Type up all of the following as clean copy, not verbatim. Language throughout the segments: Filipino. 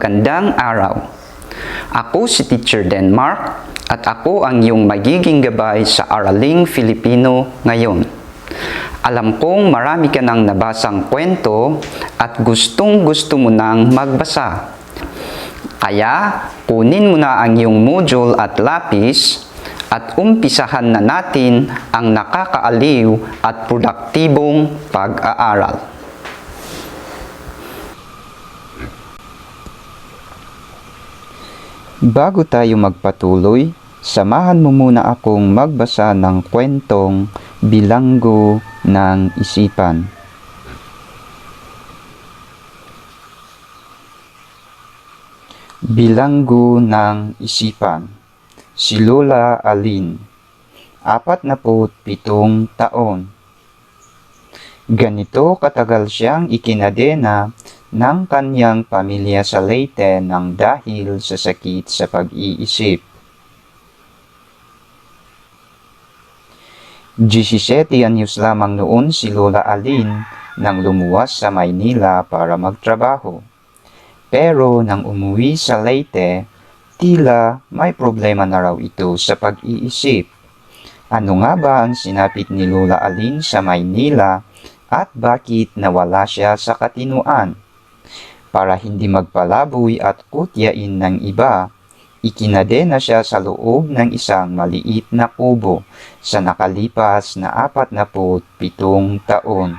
Magandang araw. Ako si Teacher Denmark at ako ang iyong magiging gabay sa Araling Filipino ngayon. Alam kong marami ka nang nabasang kwento at gustong-gusto mo nang magbasa. Kaya kunin mo na ang iyong module at lapis at umpisahan na natin ang nakakaaliw at produktibong pag-aaral. Bago tayo magpatuloy, samahan mo muna akong magbasa ng kwentong Bilanggo ng Isipan. Bilanggo ng Isipan. Si Lola Aline, 47 taon. Ganito katagal siyang ikinadena ng kanyang pamilya sa Leyte nang dahil sa sakit sa pag-iisip. 17 anyos lamang noon si Lola Aline nang lumuwas sa Maynila para magtrabaho. Pero nang umuwi sa Leyte, tila may problema na raw ito sa pag-iisip. Ano nga ba ang sinapit ni Lola Aline sa Maynila at bakit nawala siya sa katinuan? Para hindi magpalaboy at kutyain ng iba, ikinadena siya sa loob ng isang maliit na kubo sa nakalipas na 47 taon.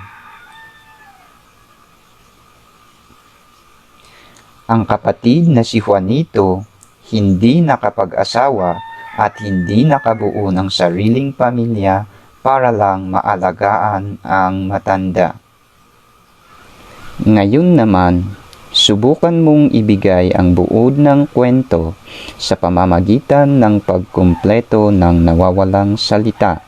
Ang kapatid na si Juanito hindi nakapag-asawa at hindi nakabuo ng sariling pamilya para lang maalagaan ang matanda. Ngayon naman, subukan mong ibigay ang buod ng kwento sa pamamagitan ng pagkumpleto ng nawawalang salita.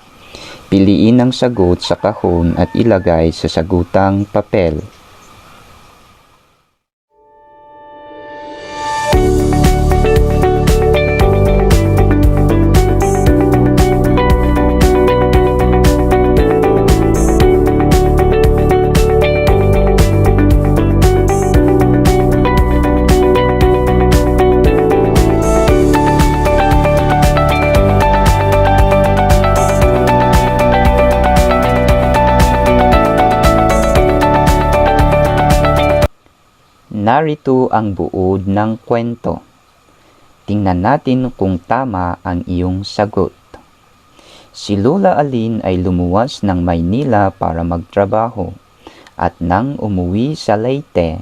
Piliin ang sagot sa kahon at ilagay sa sagutang papel. Narito ang buod ng kwento. Tingnan natin kung tama ang iyong sagot. Si Lola Aline ay lumuwas ng Maynila para magtrabaho at nang umuwi sa Leyte,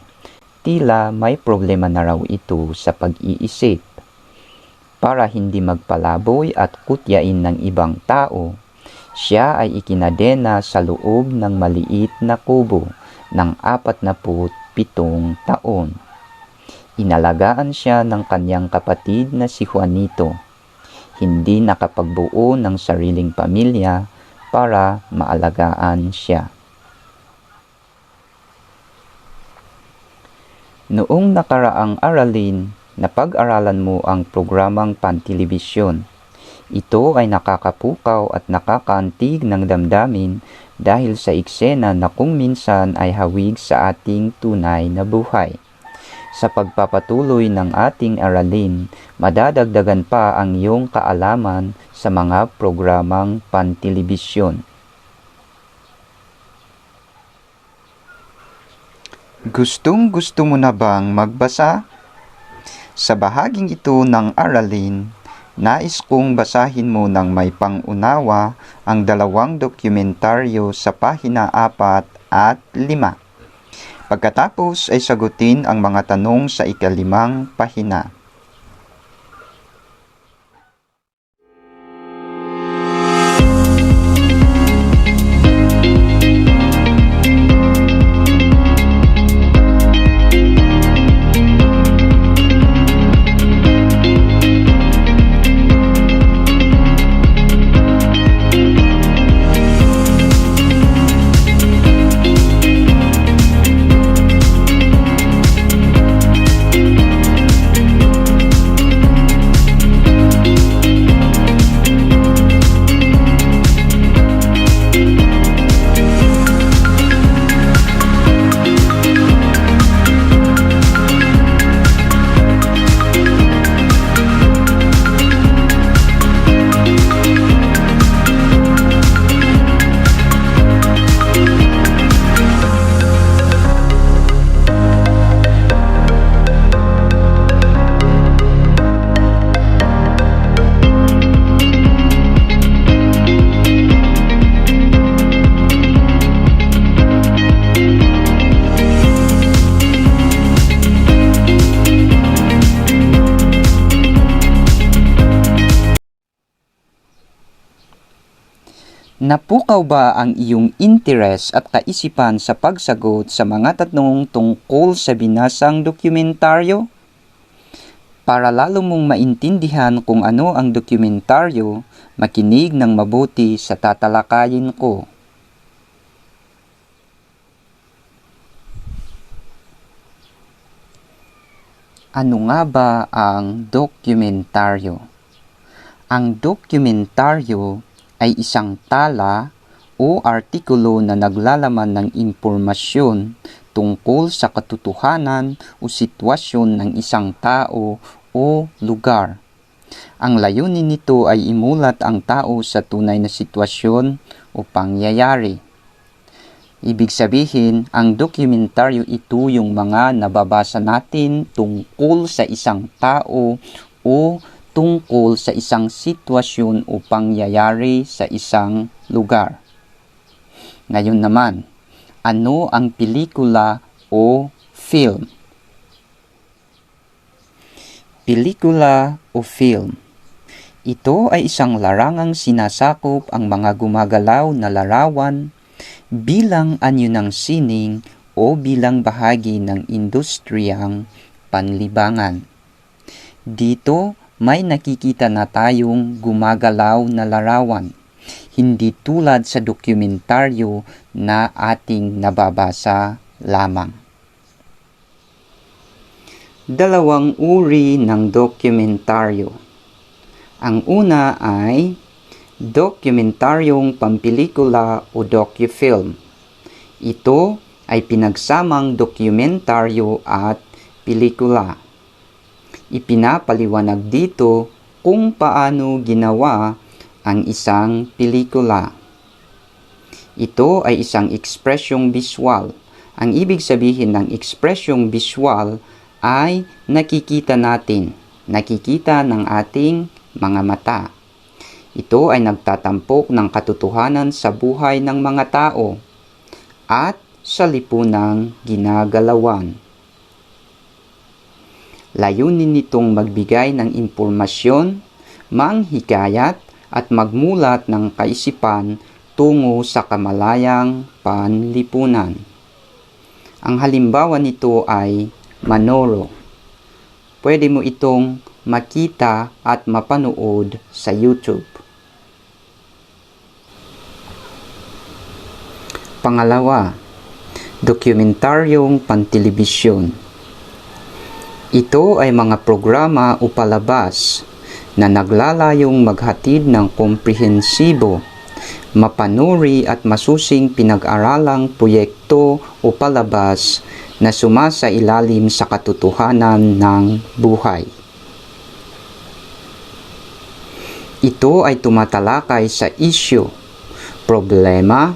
tila may problema na raw ito sa pag-iisip. Para hindi magpalaboy at kutyain ng ibang tao, siya ay ikinadena sa loob ng maliit na kubo ng 47 taon. Inalagaan siya ng kanyang kapatid na si Juanito. Hindi nakapagbuo ng sariling pamilya para maalagaan siya. Noong nakaraang aralin, napag-aralan mo ang programang pantelebisyon. Ito ay nakakapukaw at nakakaantig ng damdamin dahil sa eksena na kung minsan ay hawig sa ating tunay na buhay. Sa pagpapatuloy ng ating aralin, madadagdagan pa ang iyong kaalaman sa mga programang pantelebisyon. Gustong-gusto mo na bang magbasa? Sa bahaging ito ng aralin, nais kong basahin mo ng may pangunawa ang 2 dokumentaryo sa pahina 4 at 5. Pagkatapos ay sagutin ang mga tanong sa ika-5 pahina. Napukaw ba ang iyong interes at kaisipan sa pagsagot sa mga tanong tungkol sa binasang dokumentaryo? Para lalo mong maintindihan kung ano ang dokumentaryo, makinig ng mabuti sa tatalakayin ko. Ano nga ba ang dokumentaryo? Ang dokumentaryo ay isang tala o artikulo na naglalaman ng impormasyon tungkol sa katotohanan o sitwasyon ng isang tao o lugar. Ang layunin nito ay imulat ang tao sa tunay na sitwasyon o pangyayari. Ibig sabihin, ang dokumentaryo ito yung mga nababasa natin tungkol sa isang tao o tungkol sa isang sitwasyon o pangyayari sa isang lugar. Ngayon naman, ano ang pelikula o film? Pelikula o film. Ito ay isang larangang sinasakop ang mga gumagalaw na larawan bilang anyo ng sining o bilang bahagi ng industriyang panlibangan. Dito may nakikita na tayong gumagalaw na larawan, hindi tulad sa dokumentaryo na ating nababasa lamang. Dalawang uri ng dokumentaryo. Ang una ay dokumentaryong pampelikula o docufilm. Ito ay pinagsamang dokumentaryo at pelikula. Ipinapaliwanag dito kung paano ginawa ang isang pelikula. Ito ay isang ekspresyong visual. Ang ibig sabihin ng ekspresyong visual ay nakikita natin, nakikita ng ating mga mata. Ito ay nagtatampok ng katotohanan sa buhay ng mga tao at sa lipunang ginagalawan. Layunin nitong magbigay ng impormasyon, manghikayat at magmulat ng kaisipan tungo sa kamalayang panlipunan. Ang halimbawa nito ay Manoro. Pwede mo itong makita at mapanood sa YouTube. Pangalawa, dokumentaryong pantelebisyon. Ito ay mga programa o palabas na naglalayong maghatid ng komprehensibo, mapanuri at masusing pinag-aralang proyekto o palabas na sumasailalim sa katotohanan ng buhay. Ito ay tumatalakay sa isyu, problema,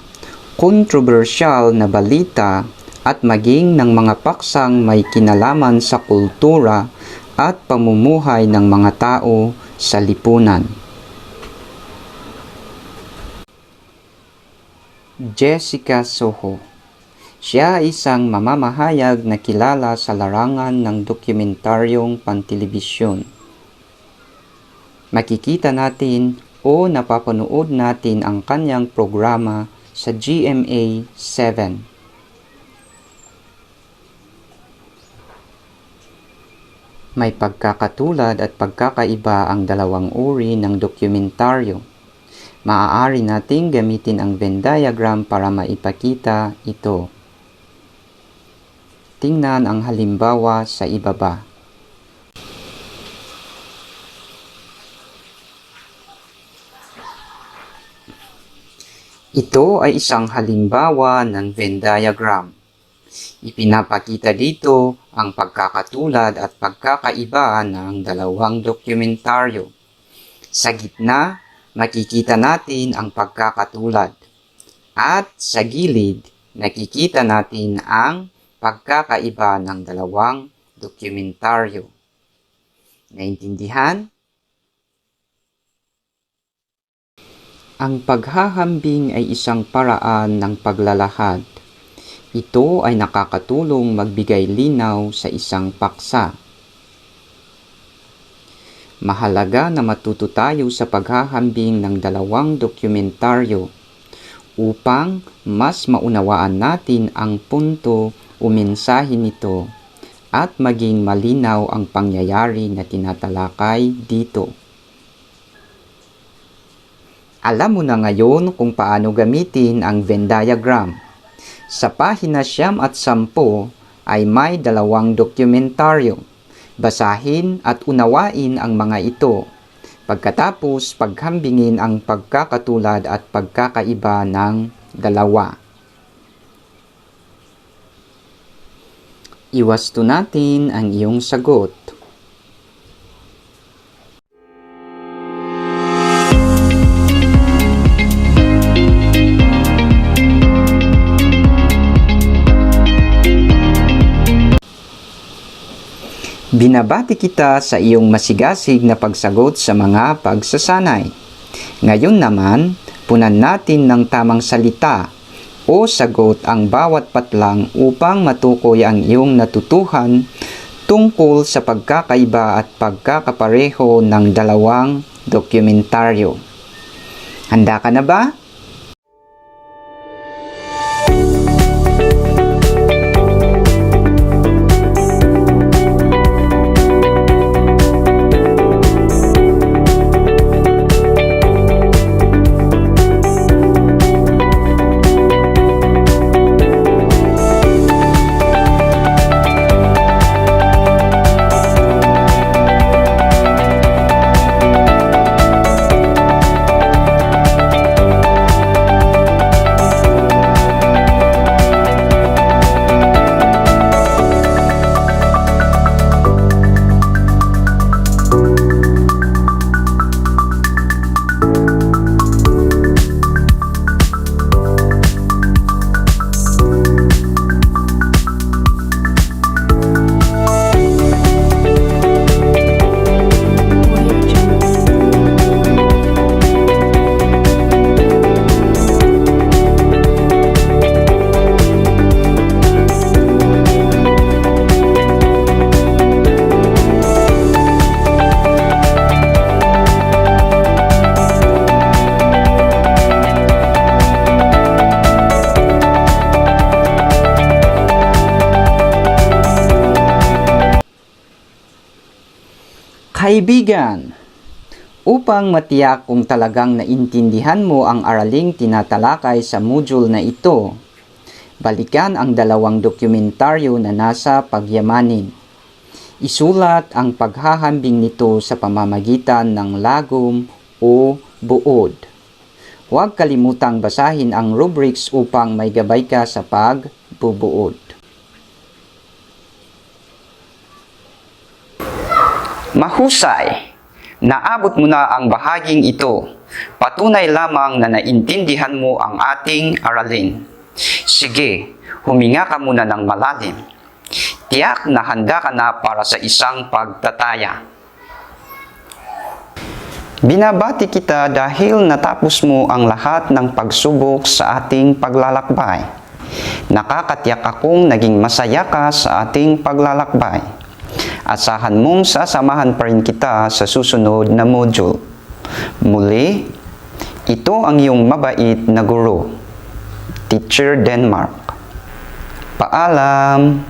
kontrobersyal na balita at maging ng mga paksang may kinalaman sa kultura at pamumuhay ng mga tao sa lipunan. Jessica Soho. Siya ay isang mamamahayag na kilala sa larangan ng dokumentaryong pantelebisyon. Makikita natin o napapanood natin ang kanyang programa sa GMA 7. May pagkakatulad at pagkakaiba ang dalawang uri ng dokumentaryo. Maaari nating gamitin ang Venn diagram para maipakita ito. Tingnan ang halimbawa sa ibaba. Ito ay isang halimbawa ng Venn diagram. Ipinapakita dito ang pagkakatulad at pagkakaiba ng dalawang dokumentaryo. Sa gitna, makikita natin ang pagkakatulad. At sa gilid, nakikita natin ang pagkakaiba ng dalawang dokumentaryo. Naintindihan? Ang paghahambing ay isang paraan ng paglalahad. Ito ay nakakatulong magbigay linaw sa isang paksa. Mahalaga na matuto tayo sa paghahambing ng dalawang dokumentaryo. upang mas maunawaan natin ang punto o mensahe nito at maging malinaw ang pangyayari na tinatalakay dito. Alam mo na ngayon kung paano gamitin ang Venn diagram. Sa pahina 9 at 10 ay may 2 dokumentaryo. Basahin at unawain ang mga ito. Pagkatapos, paghambingin ang pagkakatulad at pagkakaiba ng dalawa. Iwasto natin ang iyong sagot. Binabati kita sa iyong masigasig na pagsagot sa mga pagsasanay. Ngayon naman, punan natin ng tamang salita o sagot ang bawat patlang upang matukoy ang iyong natutuhan tungkol sa pagkakaiba at pagkakapareho ng 2 dokumentaryo. Handa ka na ba? Kaibigan, upang matiyak kung talagang naintindihan mo ang araling tinatalakay sa module na ito, balikan ang 2 dokumentaryo na nasa pagyamanin. Isulat ang paghahambing nito sa pamamagitan ng lagom o buod. Huwag kalimutang basahin ang rubrics upang may gabay ka sa pagbubuod. Mahusay! Naabot mo na ang bahaging ito. Patunay lamang na naintindihan mo ang ating aralin. Sige, huminga ka muna ng malalim. Tiyak na handa ka na para sa isang pagtataya. Binabati kita dahil natapos mo ang lahat ng pagsubok sa ating paglalakbay. Nakakatiyak akong naging masaya ka sa ating paglalakbay. Asahan mong sasamahan pa rin kita sa susunod na module. Muli, ito ang iyong mabait na guro, Teacher Denmark. Paalam!